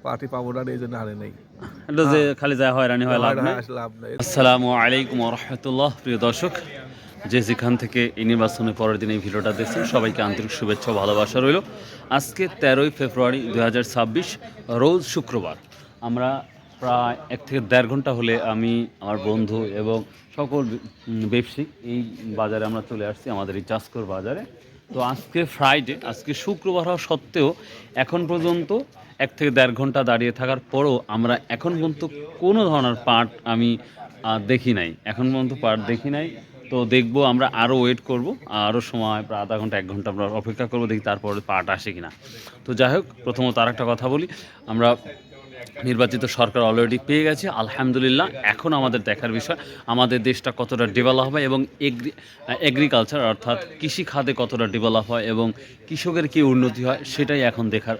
Party পাবো না, এই জন্য আনে নেই। এটা যে খালি যায় হয়রানি হয়, লাভ নেই। লাভ নেই। আসসালামু আলাইকুম ওয়া রাহমাতুল্লাহ। প্রিয় দর্শক, যে যেখান থেকে এই নির্বাচনের পরের দিন এই ভিডিওটা দেখছেন, সবাইকে আন্তরিক শুভেচ্ছা ও ভালোবাসা রইল। আজকে 13ই ফেব্রুয়ারি 2026, রোজ শুক্রবার। আমরা প্রায় 1 থেকে 1.5 ঘন্টা হলে আমি, আমার বন্ধু এবং সকল ব্যবসায়িক এই বাজারে আমরা চলে আসছি, আমাদের এই চাষকর বাজারে। তো আজকে ফ্রাইডে, আজকে শুক্রবার হওয়া সত্ত্বেও এখন পর্যন্ত 1 থেকে 1.5 ঘন্টা দাঁড়িয়ে থাকার পরও আমরা এখন পর্যন্ত কোনো ধরনের পাট আমি দেখি নাই, এখন পর্যন্ত পাট দেখি নাই। তো দেখবো, আমরা আরও ওয়েট করব, আরও সময় প্রায় আধা ঘন্টা 1 ঘন্টা আমরা অপেক্ষা করবো, দেখি তারপরে পাট আসে কিনা। তো যাই হোক, প্রথমত আর একটা কথা বলি, আমরা নির্বাচিত সরকার অলরেডি পেয়ে গেছে আলহামদুলিল্লাহ। এখন আমাদের দেখার বিষয় আমাদের দেশটা কতটা ডেভেলপ হয় এবং এগ্রিকালচার অর্থাৎ কৃষি খাতে কতটা ডেভেলপ হয় এবং কৃষকের কী উন্নতি হয়, সেটাই এখন দেখার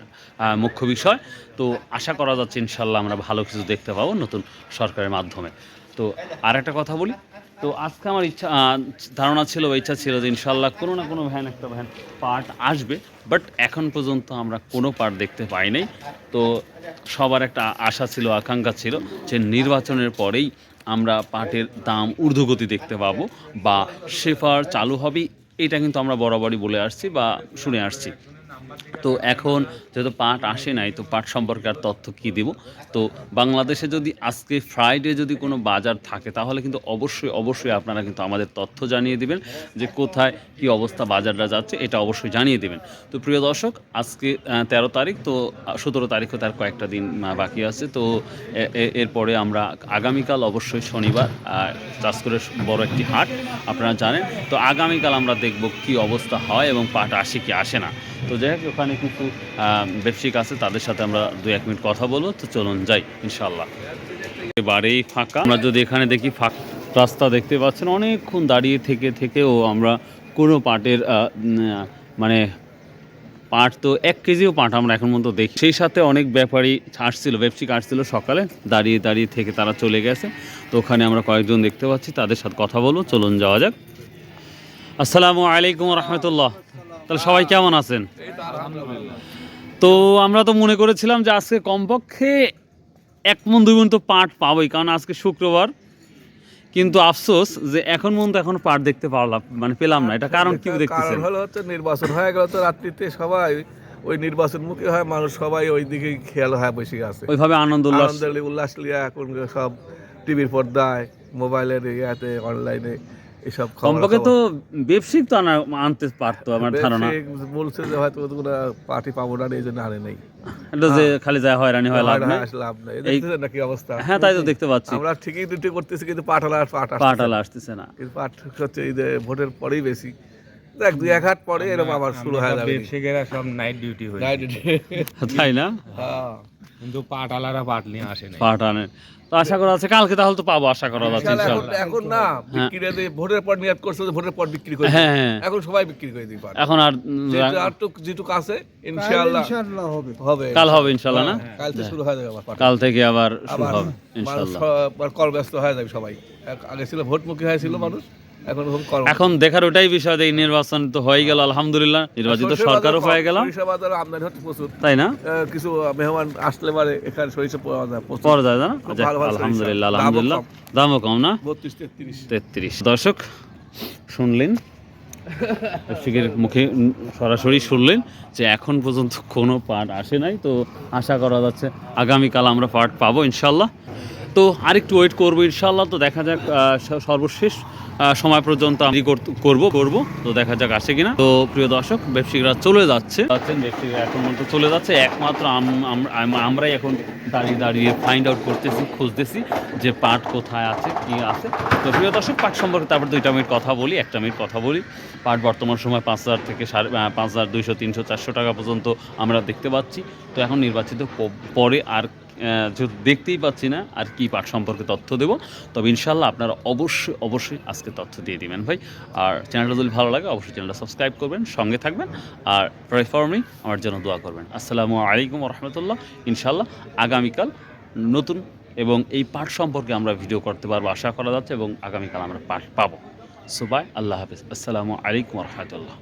মুখ্য বিষয়। তো আশা করা যাচ্ছে ইনশাল্লাহ আমরা ভালো কিছু দেখতে পাবো নতুন সরকারের মাধ্যমে। তো আর একটা কথা বলি, তো আজকে আমার ধারণা ছিল, ইচ্ছা ছিল যে ইনশাল্লাহ কোনো না কোনো একটা ভ্যান পার্ট আসবে, বাট এখন পর্যন্ত আমরা কোনো পার্ট দেখতে পাই নাই। তো সবার একটা আশা ছিল, আকাঙ্ক্ষা ছিল যে নির্বাচনের পরেই আমরা পাটের দাম ঊর্ধ্বগতি দেখতে পাবো বা শেফার চালু হবে। এটা কিন্তু আমরা বরাবরই বলে আসছি বা শুনে আসছি। তো এখন যেহেতু পাট আসে নাই, তো পাট সম্পর্কে আর তথ্য কী দেব। তো বাংলাদেশে যদি আজকে ফ্রাইডে যদি কোনো বাজার থাকে, তাহলে কিন্তু অবশ্যই আপনারা কিন্তু আমাদের তথ্য জানিয়ে দিবেন যে কোথায় কি অবস্থা বাজারটা যাচ্ছে, এটা অবশ্যই জানিয়ে দিবেন। তো প্রিয় দর্শক, আজকে 13 তারিখ, তো 17 তারিখও তার কয়েকটা দিন বাকি আছে। তো এরপরে আমরা আগামীকাল, অবশ্যই শনিবার, চাষকরের বড় একটি হাট আপনারা জানেন। তো আগামীকাল আমরা দেখব কি অবস্থা হয় এবং পাট আসে কি আসে না। তো যাই হোক, ওখানে কিছু ব্যবসায়িক আছে, তাদের সাথে আমরা 2-1 মিনিট কথা বলবো। তো চলুন যাই ইনশাল্লাহ। এবারেই ফাঁকা, আমরা যদি এখানে দেখি ফাঁকা রাস্তা দেখতে পাচ্ছেন, অনেকক্ষণ দাঁড়িয়ে থেকেও আমরা কোনো পাটের মানে পাট, তো 1 কেজিও পাট আমরা এখন পর্যন্ত দেখি। সেই সাথে অনেক ব্যাপারী আসছিল, ব্যবসায়িক আসছিল, সকালে দাঁড়িয়ে থেকে তারা চলে গেছে। তো ওখানে আমরা কয়েকজন দেখতে পাচ্ছি, তাদের সাথে কথা বলবো। চলুন যাওয়া যাক। আসসালামু আলাইকুম রহমতুল্লাহ। তাহলে সবাই কেমন আছেন? তো আমরা তো মনে করেছিলাম যে আজকে কমপক্ষে 1 মণ 2 মণ তো পাট পাবোই, কারণ আজকে শুক্রবার। কিন্তু আফসোস যে এখন পর্যন্ত এখন পাট দেখতে পেলাম না। এটা কারণ কি দেখতেছেন? কারণ হলো হচ্ছে নির্বাচন হয়ে গেল, তো রাত্রিতে সবাই ওই নির্বাচন মুখী হয়, মানুষ সবাই ওই দিকে খেয়াল হয় বসে আছে, ওইভাবে আনন্দ উল্লাস লিয়া এখন সব টিভির পর্দায়, মোবাইলের ইয়াতে, অনলাইনে এসব কমপক্ষে তো ব্যবসায়িক তো আনতে পারতো আমার ধারণা। বলছে যে হয়তো পার্টি পাবো না, এই জন্য আনে নেই। এটা যে খালি যায় হয়রানি হয়, লাভ নেই। দেখতেছেন না কি অবস্থা? হ্যাঁ, তাই তো দেখতে পাচ্ছি। আমরা ঠিকই ডিউটি করতেছি, কিন্তু পাটালা আসতেছে না। কিন্তু পাট হচ্ছে এই যে ভোটের পরেই বেশি, দেখ 2-1 হাট পরে এরকম আবার শুরু হয়ে যাবে। ব্যবসায়ীরা সব নাইট ডিউটি হয়ে, তাই না? হ্যাঁ, কিন্তু পাটালারা পাট নিয়ে আসে না, পাট আনে। তো আশা করা যাচ্ছে কালকে তাহলে তো পাবো, আশা করা যাচ্ছে ইনশাআল্লাহ। এখন না বিক্রি, ভোটের পর নিয়াত করছে যে ভোটের পর বিক্রি করে, হ্যাঁ, এখন সবাই বিক্রি করে দিই পাট। এখন আর যেটুক আছে ইনশাআল্লাহ হবে, কাল হবে ইনশাআল্লাহ। না, কাল থেকে শুরু হয়ে যাবে, কাল থেকে আবার শুরু হবে ইনশাআল্লাহ। কল ব্যস্ত হয়ে যাবে সবাই। আগে ছিল ভোটমুখী হয়েছিল মানুষ, এখন দেখার ওটাই বিষয়, এই নির্বাচন তো হয়ে গেল আলহামদুলিল্লাহ, নির্বাচিত সরকারও হয়ে গেল, আমদানি হচ্ছে প্রচুর, তাই না? কিছু মেহমান আসলে পারে এখানে সরিষা পাওয়া যায় না, আলহামদুলিল্লাহ। দামও কম না, 32-33। দর্শক শুনলেন, শিখের মুখে সরাসরি শুনলেন যে এখন পর্যন্ত কোনো পাট আসে নাই। তো আশা করা যাচ্ছে আগামীকাল আমরা পাট পাবো ইনশাল্লাহ। তো আরেকটু ওয়েট করবো ইনশাল্লাহ। তো দেখা যাক, সর্বশেষ সময় পর্যন্ত আমি করব। তো দেখা যাক আসে কিনা। তো প্রিয় দর্শক, ব্যবসায়ীরা চলে যাচ্ছে, ব্যবসায়ীরা এখন পর্যন্ত চলে যাচ্ছে। একমাত্র আমরাই এখন দাঁড়িয়ে ফাইন্ড আউট করতেছি, খুঁজতেছি যে পাট কোথায় আছে, কি আছে। তো প্রিয় দর্শক, পাট সম্পর্কে তারপর 1 মিনিট কথা বলি। পাট বর্তমান সময় 5,000 থেকে 5,200, 300, 400 টাকা পর্যন্ত আমরা দেখতে পাচ্ছি। তো এখন নির্বাচিত পরে আর দেখতেই পাচ্ছি না আর কি পাট সম্পর্কে তথ্য দেব। তবে ইনশাল্লাহ আপনারা অবশ্যই আজকে তথ্য দিয়ে দিবেন ভাই। আর চ্যানেলটা যদি ভালো লাগে অবশ্যই চ্যানেলটা সাবস্ক্রাইব করবেন, সঙ্গে থাকবেন, আর প্রে ফর মি, আমার জন্য দোয়া করবেন। আসসালামু আলাইকুম রহমতুল্লাহ। ইনশাল্লাহ আগামীকাল নতুন এবং এই পাট সম্পর্কে আমরা ভিডিও করতে পারবো আশা করা যাচ্ছে, এবং আগামীকাল আমরা পাট পাবো। সো বাই, আল্লাহ হাফিজ, আসসালামু আলাইকুম রহমতুল্লাহ।